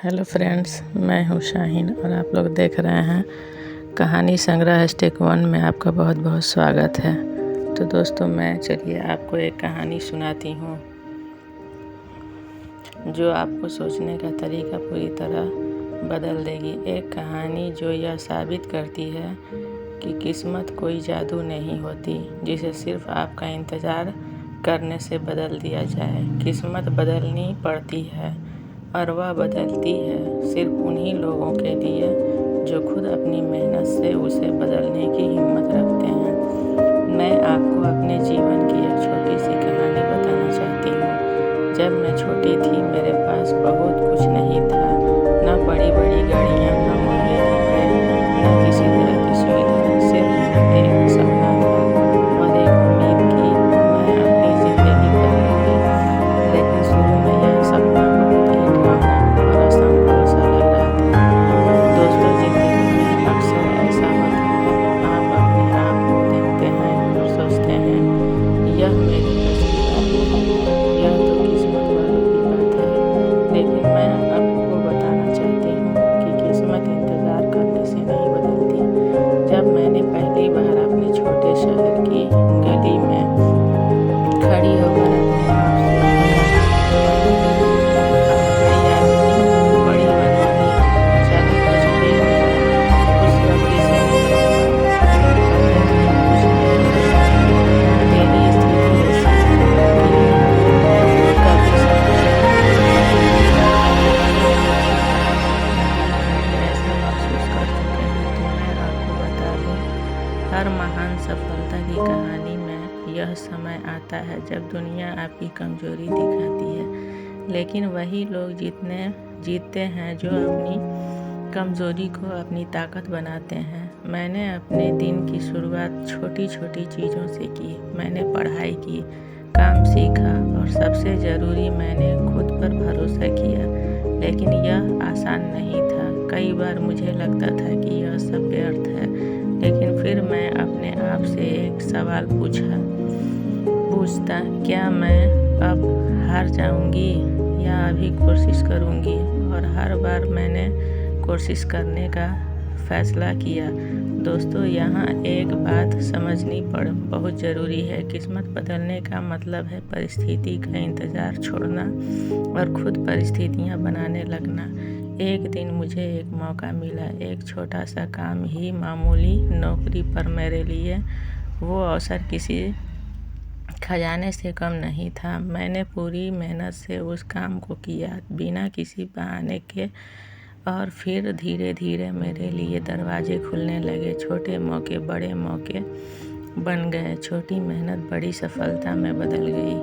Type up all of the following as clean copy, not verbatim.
Hello friends, मैं हूँ शाहीन और आप लोग देख रहे हैं कहानी संग्रह #1 में आपका बहुत बहुत स्वागत है। तो दोस्तों, मैं चलिए आपको एक कहानी सुनाती हूँ जो आपको सोचने का तरीका पूरी तरह बदल देगी। एक कहानी जो यह साबित करती है कि किस्मत कोई जादू नहीं होती जिसे सिर्फ आपका इंतज़ार करने से बदल दिया जाए। किस्मत बदलनी पड़ती है और वह बदलती है सिर्फ उन्हीं लोगों के लिए जो खुद अपनी मेहनत से उसे बदलने की हिम्मत रखते हैं। मैं आपको अपने जीवन की एक छोटी सी कहानी बताना चाहती हूँ। जब मैं छोटी थी मेरे पास बहुत कुछ नहीं था, न बड़ी बड़ी गाड़ियाँ, न महंगे कपड़े, न किसी तरह की सुविधा, सिर्फ एक सपना था और एक उम्मीद कि मैं अपनी ज़िंदगी बदलूंगी। लेकिन शुरू में यह सपना बहुत ही डरावना और असंभव सा लग रहा था। दोस्तों, ज़िंदगी में अक्सर ऐसा होता है, आप अपने आप को देखते हैं और सोचते हैं यह मेरे बस की बात नहीं है, यह तो किस्मत वालों की बात है। लेकिन मैं आपको बताना चाहती हूँ कि किस्मत इंतज़ार करने से नहीं बदलती। जब मैंने पहली बार अपने छोटे शहर की गली में खड़ी होकर अपने आप से कहा, याद थी बड़ी बनवाली, चाहे कुछ भी हो जाए, उस लड़की से नहीं रोक पाया। कहते थे कुछ नहीं कर पाएंगे, तेरी स्थिति ऐसी है कि कभी सफल ऐसा महसूस कर चुके हैं। तो मैं आपको बता दूं, हर महान सफलता की कहानी में यह समय आता है जब दुनिया आपकी कमजोरी दिखाती है, लेकिन वही लोग जीतते हैं जो अपनी कमजोरी को अपनी ताकत बनाते हैं। मैंने अपने दिन की शुरुआत छोटी छोटी चीज़ों से की। मैंने पढ़ाई की, काम सीखा और सबसे ज़रूरी मैंने खुद पर भरोसा किया। लेकिन यह आसान नहीं था। कई बार मुझे लगता था कि यह सब व्यर्थ है, लेकिन फिर मैं अपने आप से एक सवाल पूछता, क्या मैं अब हार जाऊंगी या अभी कोशिश करूंगी? और हर बार मैंने कोशिश करने का फैसला किया। दोस्तों, यहाँ एक बात समझनी बहुत ज़रूरी है। किस्मत बदलने का मतलब है परिस्थिति का इंतज़ार छोड़ना और खुद परिस्थितियाँ बनाने लगना। एक दिन मुझे एक मौका मिला, एक छोटा सा काम ही मामूली नौकरी, पर मेरे लिए वो अवसर किसी खजाने से कम नहीं था। मैंने पूरी मेहनत से उस काम को किया, बिना किसी बहाने के, और फिर धीरे धीरे मेरे लिए दरवाजे खुलने लगे। छोटे मौके बड़े मौके बन गए, छोटी मेहनत बड़ी सफलता में बदल गई।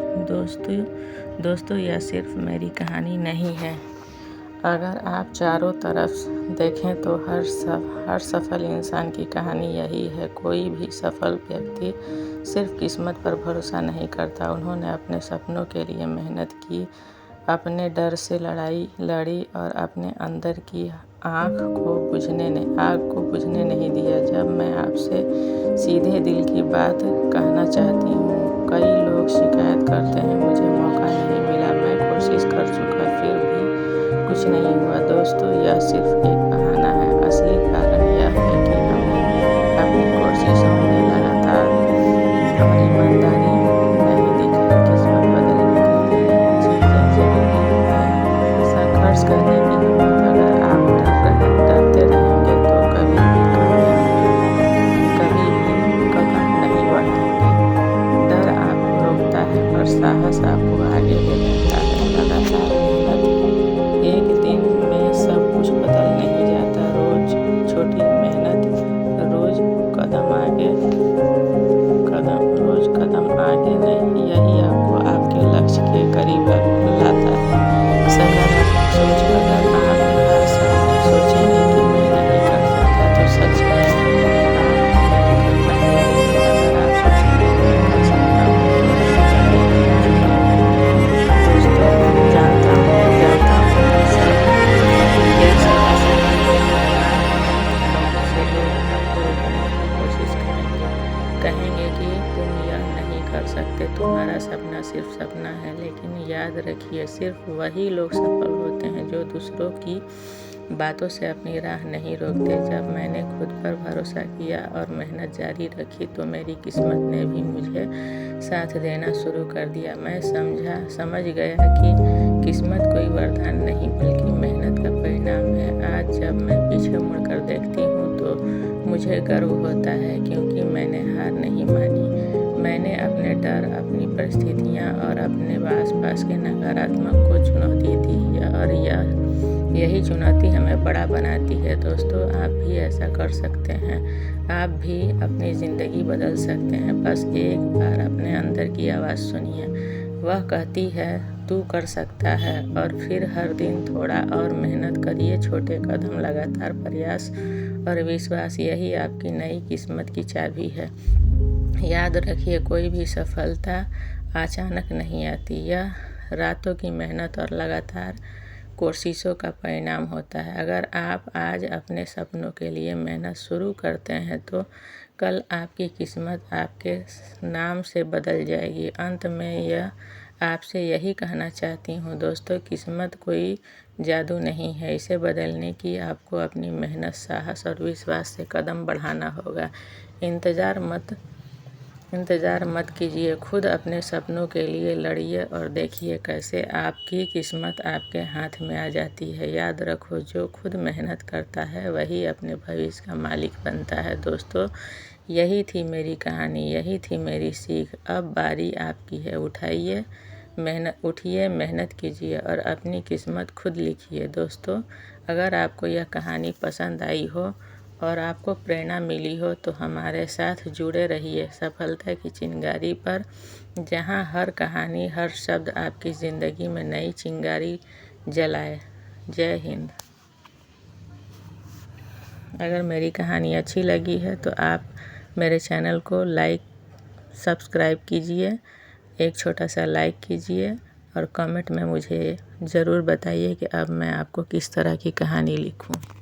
दोस्तों, यह सिर्फ मेरी कहानी नहीं है। अगर आप चारों तरफ देखें तो हर सफल इंसान की कहानी यही है। कोई भी सफल व्यक्ति सिर्फ किस्मत पर भरोसा नहीं करता। उन्होंने अपने सपनों के लिए मेहनत की, अपने डर से लड़ी और अपने अंदर की आग को बुझने नहीं दिया। जब मैं आपसे सीधे दिल की बात कहना चाहती हूँ, कई लोग शिकायत करते हैं मुझे मौका नहीं मिला, मैं कोशिश कर चुका, फिर भी कुछ नहीं हुआ। दोस्तों, यह सिर्फ एक बहाना है। असली कारण यह है कि हमने अपनी कोशिशों में लगातार और ईमानदारी नहीं दिखाई। किस्मत बदलने के लिए चीज़ें जरूरी है, संघर्ष करने की हिम्मत। अगर आप डरते रहेंगे तो कभी भी कदम नहीं बढ़ाएंगे। डर आपको रोकता है पर साहस आपको आगे ले जाता है। लगातार मेहनत, एक दिन में सब कुछ बदल नहीं जाता। रोज छोटी मेहनत, रोज कदम आगे नहीं, यही आपको आपके लक्ष्य के करीब लाता है। सकारात्मक सोच, अगर आप हर समय सोचेंगे कि मैं नहीं कर सकता, तो सच में आप नहीं कर पाएंगे। लेकिन अगर आप सोचेंगे मैं कर सकता हूँ, तो आप चुनेंगे। दोस्तों, जानता हूँ यह सब आसान नहीं है। बहुत से लोग आपको रोकने की कोशिश कहेंगे कि तुम यह नहीं कर सकते, तुम्हारा सपना सिर्फ सपना है। लेकिन याद रखिए, सिर्फ वही लोग सफल होते होते हैं जो दूसरों की बातों से अपनी राह नहीं रोकते। जब मैंने खुद पर भरोसा किया और मेहनत जारी रखी तो मेरी किस्मत ने भी मुझे साथ देना शुरू कर दिया। मैं समझ गया कि किस्मत कोई वरदान नहीं बल्कि मेहनत का परिणाम है। आज जब मैं पीछे मुड़कर देखती हूँ तो मुझे गर्व होता है क्योंकि मैंने हार नहीं मानी। मैंने अपने डर, अपनी परिस्थितियाँ और अपने आसपास के नकारात्मक को चुनौती दी और यही चुनौती हमें बड़ा बनाती है। दोस्तों, आप भी ऐसा कर सकते हैं। आप भी अपनी ज़िंदगी बदल सकते हैं। बस एक बार अपने अंदर की आवाज़ सुनिए। वह कहती है तू कर सकता है। और फिर हर दिन थोड़ा और मेहनत करिए। छोटे कदम, लगातार प्रयास और विश्वास, यही आपकी नई किस्मत की चाबी है। याद रखिए, कोई भी सफलता अचानक नहीं आती। यह रातों की मेहनत और लगातार कोशिशों का परिणाम होता है। अगर आप आज अपने सपनों के लिए मेहनत शुरू करते हैं तो कल आपकी किस्मत आपके नाम से बदल जाएगी। अंत में यह आपसे यही कहना चाहती हूँ दोस्तों, किस्मत कोई जादू नहीं है। इसे बदलने की आपको अपनी मेहनत, साहस और विश्वास से कदम बढ़ाना होगा। इंतज़ार मत कीजिए, खुद अपने सपनों के लिए लड़िए और देखिए कैसे आपकी किस्मत आपके हाथ में आ जाती है। याद रखो, जो खुद मेहनत करता है वही अपने भविष्य का मालिक बनता है। दोस्तों, यही थी मेरी कहानी, यही थी मेरी सीख। अब बारी आपकी है। उठिए, मेहनत कीजिए और अपनी किस्मत खुद लिखिए। दोस्तों, अगर आपको यह कहानी पसंद आई हो और आपको प्रेरणा मिली हो तो हमारे साथ जुड़े रहिए सफलता की चिंगारी पर, जहां हर कहानी, हर शब्द आपकी ज़िंदगी में नई चिंगारी जलाए। जय हिंद। अगर मेरी कहानी अच्छी लगी है तो आप मेरे चैनल को सब्सक्राइब कीजिए, एक छोटा सा लाइक कीजिए और कमेंट में मुझे ज़रूर बताइए कि अब मैं आपको किस तरह की कहानी लिखूं।